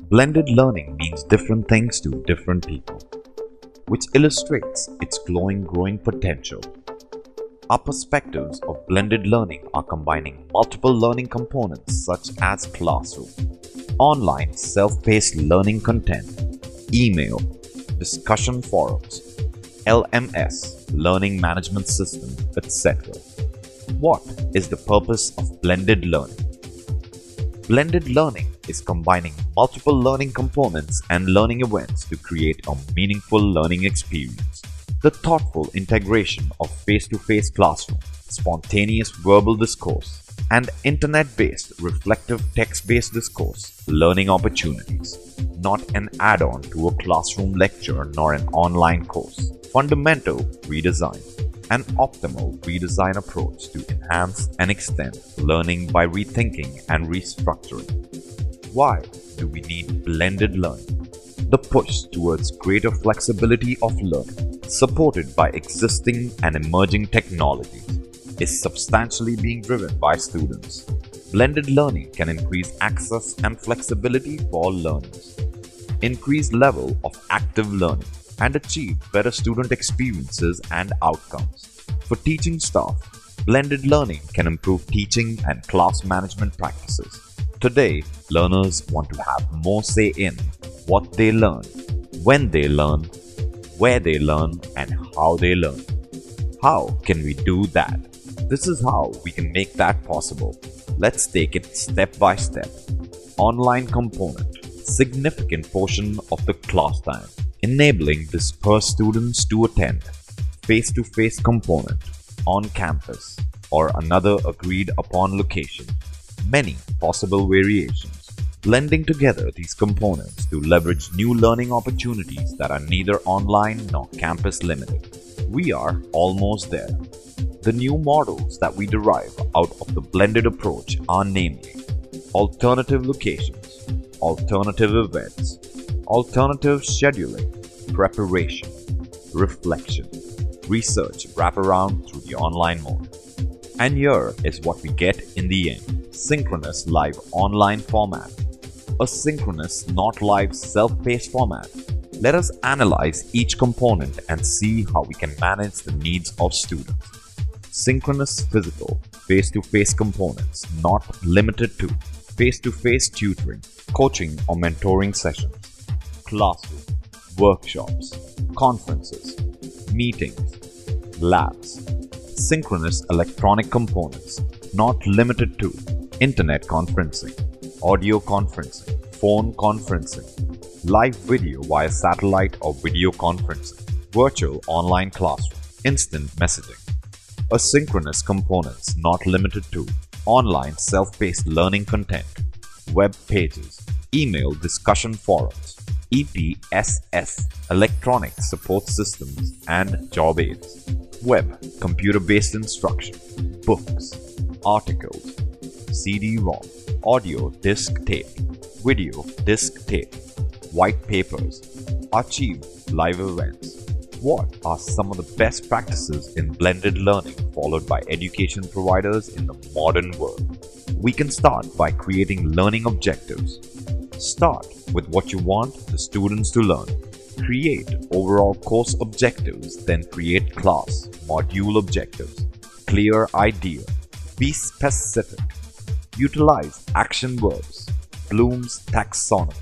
Blended learning means different things to different people, which illustrates its growing potential. Our perspectives of blended learning are combining multiple learning components such as classroom, online self-paced learning content, email, discussion forums, LMS, learning management system, etc. What is the purpose of blended learning? Blended learning is combining multiple learning components and learning events to create a meaningful learning experience. The thoughtful integration of face-to-face classroom, spontaneous verbal discourse, and internet-based reflective text-based discourse learning opportunities, not an add-on to a classroom lecture nor an online course. Fundamental redesign. An optimal redesign approach to enhance and extend learning by rethinking and restructuring. Why do we need blended learning? The push towards greater flexibility of learning, supported by existing and emerging technologies, is substantially being driven by students. Blended learning can increase access and flexibility for learners, increase level of active learning, and achieve better student experiences and outcomes. For teaching staff, blended learning can improve teaching and class management practices. Today, learners want to have more say in what they learn, when they learn, where they learn, and how they learn. How can we do that? This is how we can make that possible. Let's take it step by step. Online component, significant portion of the class time, enabling dispersed students to attend. Face-to-face component, on campus or another agreed upon location. Many possible variations, blending together these components to leverage new learning opportunities that are neither online nor campus limited. We are almost there. The new models that we derive out of the blended approach are namely alternative locations, alternative events, alternative scheduling, preparation, reflection, research wraparound through the online mode. And here is what we get in the end. Synchronous live online format. A synchronous not live self-paced format. Let us analyze each component and see how we can manage the needs of students. Synchronous physical, face-to-face components not limited to face-to-face tutoring, coaching or mentoring sessions, classroom, workshops, conferences, meetings, labs. Synchronous electronic components not limited to internet conferencing, audio conferencing, phone conferencing, live video via satellite or video conferencing, virtual online classroom, instant messaging. Asynchronous components not limited to online self-paced learning content, web pages, email discussion forums, EPSS, electronic support systems and job aids, web, computer-based instruction, books, articles, CD-ROM, audio disc tape, video disc tape, white papers, archive live events. What are some of the best practices in blended learning followed by education providers in the modern world? We can start by creating learning objectives. Start with what you want the students to learn. Create overall course objectives, then create class, module objectives. Clear idea. Be specific. Utilize action verbs. Bloom's taxonomy.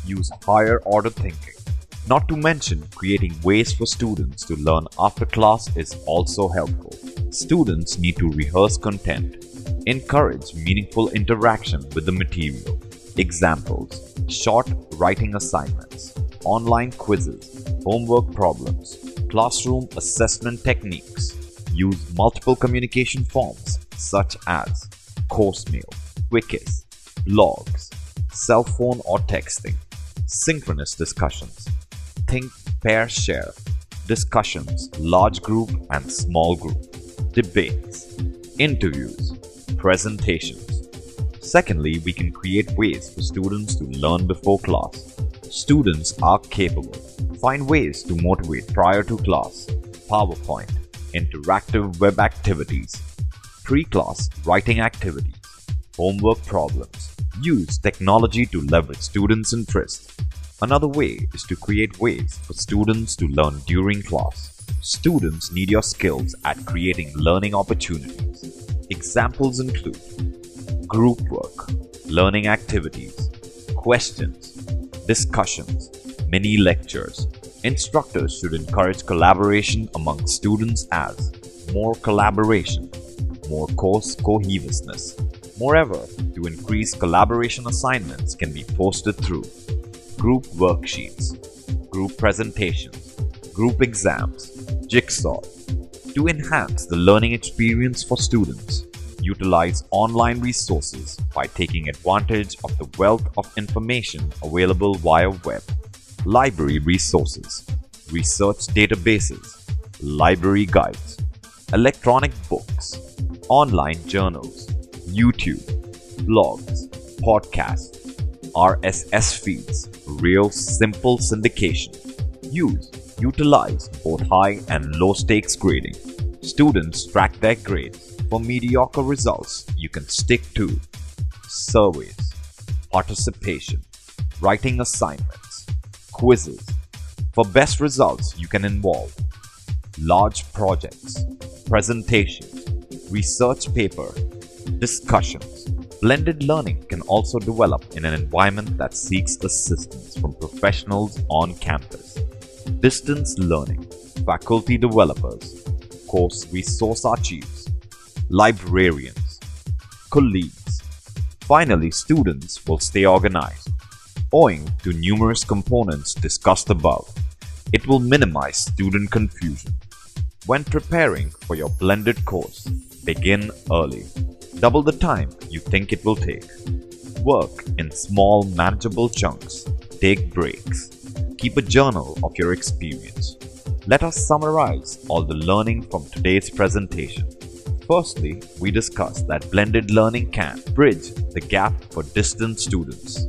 Use higher order thinking. Not to mention, creating ways for students to learn after class is also helpful. Students need to rehearse content. Encourage meaningful interaction with the material. Examples: short writing assignments, online quizzes, homework problems, classroom assessment techniques. Use multiple communication forms such as course mail, Wikis, blogs, cell phone or texting, synchronous discussions. Think, pair, share. Discussions, large group and small group. Debates, interviews, presentations. Secondly, we can create ways for students to learn before class. Students are capable. Find ways to motivate prior to class. PowerPoint, interactive web activities, pre-class writing activities, Homework problems. Use technology to leverage students' interest. Another way is to create ways for students to learn during class. Students need your skills at creating learning opportunities. Examples include group work, learning activities, questions, discussions, mini lectures. Instructors should encourage collaboration among students as more collaboration, more course cohesiveness. Moreover, to increase collaboration, assignments can be posted through group worksheets, group presentations, group exams, jigsaw. To enhance the learning experience for students, utilize online resources by taking advantage of the wealth of information available via web. Library resources, research databases, library guides, electronic books, online journals, YouTube, blogs, podcasts, RSS feeds, real simple syndication. Utilize both high and low stakes grading. Students track their grades. For mediocre results, you can stick to surveys, participation, writing assignments, quizzes. For best results, you can involve large projects, presentations, research paper, discussions. Blended learning can also develop in an environment that seeks assistance from professionals on campus. Distance learning, faculty developers, course resource archives, librarians, colleagues. Finally, students will stay organized. Owing to numerous components discussed above, it will minimize student confusion. When preparing for your blended course, begin early. Double the time you think it will take. Work in small, manageable chunks. Take breaks. Keep a journal of your experience. Let us summarize all the learning from today's presentation. Firstly, we discussed that blended learning can bridge the gap for distant students,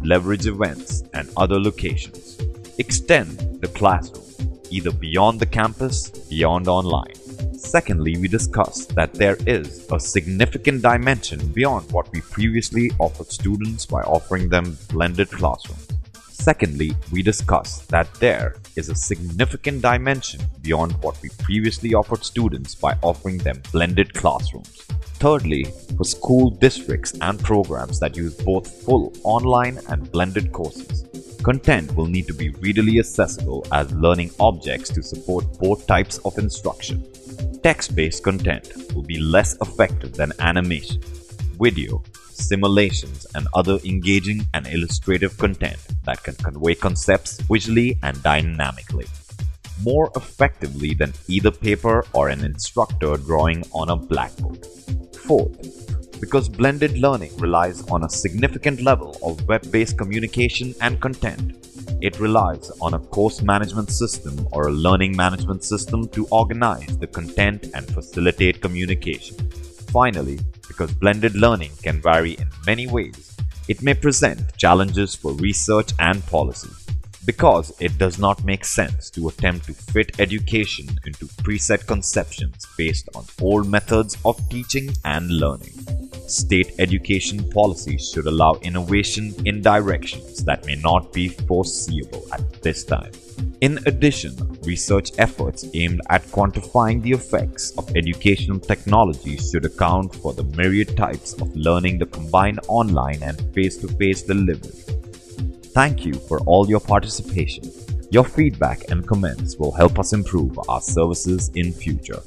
leverage events and other locations, extend the classroom either beyond the campus, beyond online. Secondly, we discussed that there is a significant dimension beyond what we previously offered students by offering them blended classrooms. Secondly, we discussed that there is a significant dimension beyond what we previously offered students by offering them blended classrooms. Thirdly, for school districts and programs that use both full online and blended courses, content will need to be readily accessible as learning objects to support both types of instruction. Text-based content will be less effective than animation, video, simulations, and other engaging and illustrative content that can convey concepts visually and dynamically, more effectively than either paper or an instructor drawing on a blackboard. Fourth, because blended learning relies on a significant level of web-based communication and content, it relies on a course management system or a learning management system to organize the content and facilitate communication. Finally, because blended learning can vary in many ways, it may present challenges for research and policy, because it does not make sense to attempt to fit education into preset conceptions based on old methods of teaching and learning. State education policies should allow innovation in directions that may not be foreseeable at this time. In addition, research efforts aimed at quantifying the effects of educational technology should account for the myriad types of learning that combine online and face-to-face delivery. Thank you for all your participation. Your feedback and comments will help us improve our services in future.